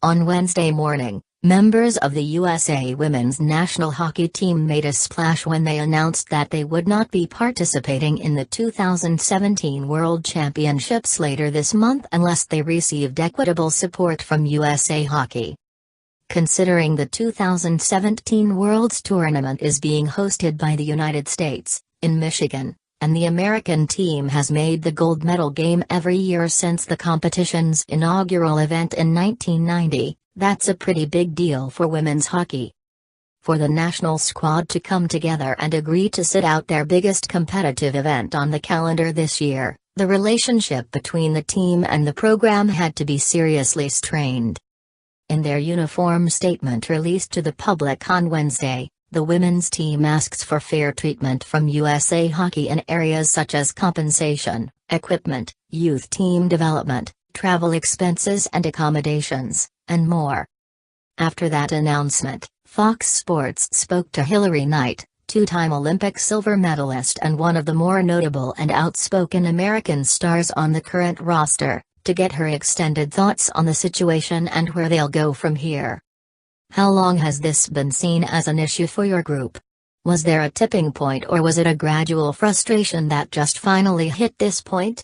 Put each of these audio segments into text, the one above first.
On Wednesday morning, members of the USA women's national hockey team made a splash when they announced that they would not be participating in the 2017 World Championships later this month unless they received equitable support from USA Hockey. Considering the 2017 World's Tournament is being hosted by the United States, in Michigan, and the American team has made the gold medal game every year since the competition's inaugural event in 1990, that's a pretty big deal for women's hockey. For the national squad to come together and agree to sit out their biggest competitive event on the calendar this year, the relationship between the team and the program had to be seriously strained. In their uniform statement released to the public on Wednesday, the women's team asks for fair treatment from USA Hockey in areas such as compensation, equipment, youth team development, travel expenses and accommodations, and more. After that announcement, Fox Sports spoke to Hilary Knight, two-time Olympic silver medalist and one of the more notable and outspoken American stars on the current roster, to get her extended thoughts on the situation and where they'll go from here. How long has this been seen as an issue for your group? Was there a tipping point or was it a gradual frustration that just finally hit this point?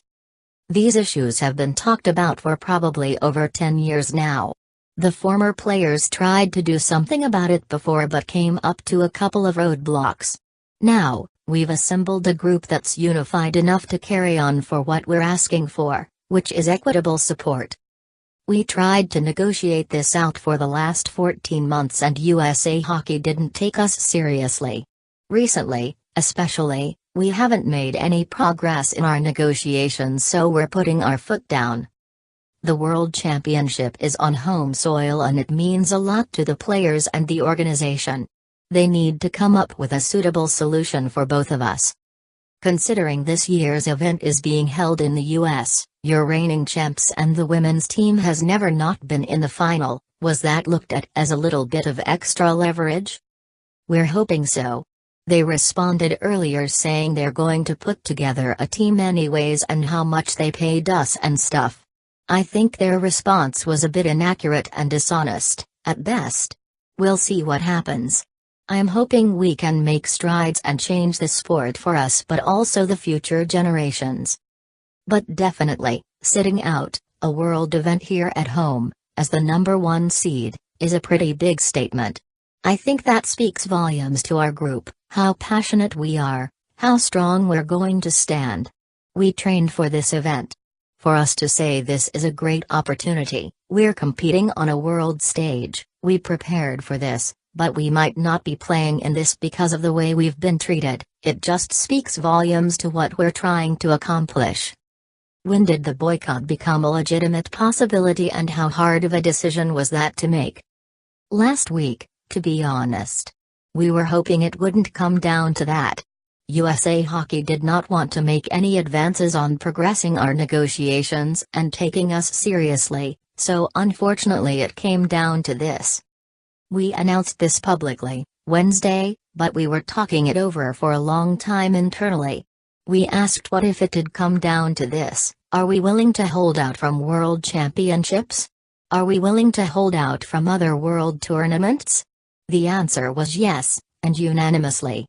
These issues have been talked about for probably over 10 years now. The former players tried to do something about it before but came up to a couple of roadblocks. Now, we've assembled a group that's unified enough to carry on for what we're asking for, which is equitable support. We tried to negotiate this out for the last 14 months and USA Hockey didn't take us seriously. Recently, especially, we haven't made any progress in our negotiations, so we're putting our foot down. The World Championship is on home soil and it means a lot to the players and the organization. They need to come up with a suitable solution for both of us. Considering this year's event is being held in the US, your reigning champs and the women's team has never not been in the final, was that looked at as a little bit of extra leverage? We're hoping so. They responded earlier saying they're going to put together a team anyways and how much they paid us and stuff. I think their response was a bit inaccurate and dishonest, at best. We'll see what happens. I'm hoping we can make strides and change the sport for us but also the future generations. But definitely, sitting out a world event here at home, as the #1 seed, is a pretty big statement. I think that speaks volumes to our group, how passionate we are, how strong we're going to stand. We trained for this event. For us to say this is a great opportunity, we're competing on a world stage, we prepared for this, but we might not be playing in this because of the way we've been treated, it just speaks volumes to what we're trying to accomplish. When did the boycott become a legitimate possibility and how hard of a decision was that to make? Last week, to be honest. We were hoping it wouldn't come down to that. USA Hockey did not want to make any advances on progressing our negotiations and taking us seriously, so unfortunately it came down to this. We announced this publicly, Wednesday, but we were talking it over for a long time internally. We asked what if it did come down to this, are we willing to hold out from World Championships? Are we willing to hold out from other world tournaments? The answer was yes, and unanimously.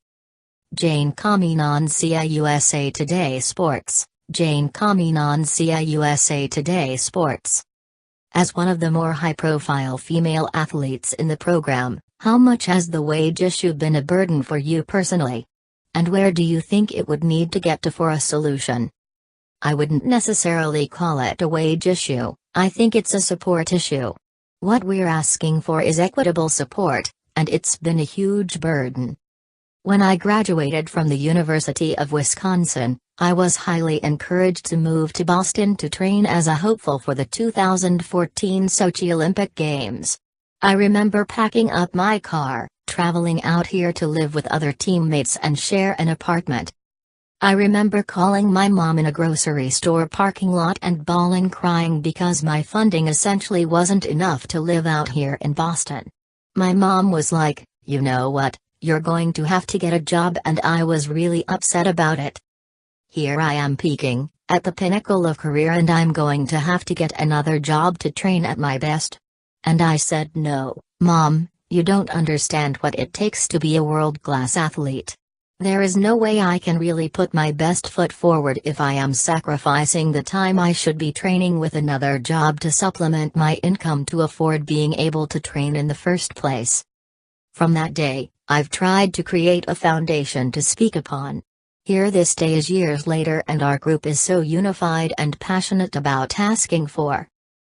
Jane Kaminan, USA Today Sports, Jane Kaminan, USA Today Sports. As one of the more high-profile female athletes in the program, how much has the wage issue been a burden for you personally? And where do you think it would need to get to for a solution? I wouldn't necessarily call it a wage issue, I think it's a support issue. What we're asking for is equitable support, and it's been a huge burden. When I graduated from the University of Wisconsin, I was highly encouraged to move to Boston to train as a hopeful for the 2014 Sochi Olympic Games. I remember packing up my car, traveling out here to live with other teammates and share an apartment. I remember calling my mom in a grocery store parking lot and bawling crying because my funding essentially wasn't enough to live out here in Boston. My mom was like, "You know what, you're going to have to get a job," and I was really upset about it. Here I am peaking, at the pinnacle of career, and I'm going to have to get another job to train at my best. And I said, "No, Mom, you don't understand what it takes to be a world-class athlete. There is no way I can really put my best foot forward if I am sacrificing the time I should be training with another job to supplement my income to afford being able to train in the first place." From that day, I've tried to create a foundation to speak upon. Here this day is years later and our group is so unified and passionate about asking for